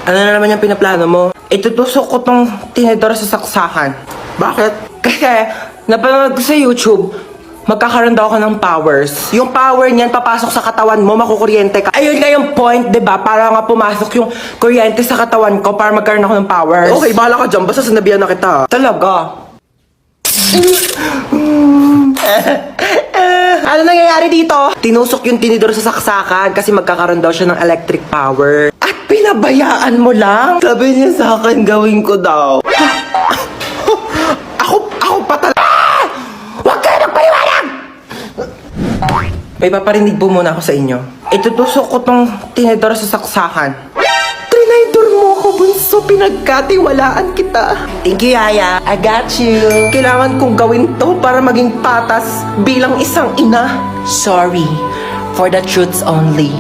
Ano na naman yung pinaplano mo? Itutusok ko tong tinidor sa saksakan. Bakit? Kasi, napanood ko sa YouTube, magkakaroon daw ako ng powers. Yung power niyan, papasok sa katawan mo, makukuryente ka. Ayun nga yung point, diba? Para nga pumasok yung kuryente sa katawan ko para magkaroon ako ng powers. Okay, bahala ka dyan. Basta sinabihan na kita. Talaga? Ano nangyayari dito? Tinusok yung tinidor sa saksakan kasi magkakaroon daw siya ng electric power. At pinabayaan mo lang? Sabi niya sa akin, gawin ko daw. Ako pa talaga. Huwag kayo magpaliwanag! May paparinig po muna ako sa inyo. Itutusok ko tong tinidor sa saksakan. Trinidor mo ako, bunso. Pinagkatiwalaan kita. Thank you, Yaya. I got you. Kailangan kong gawin to para maging patas bilang isang ina. Sorry for the truths only.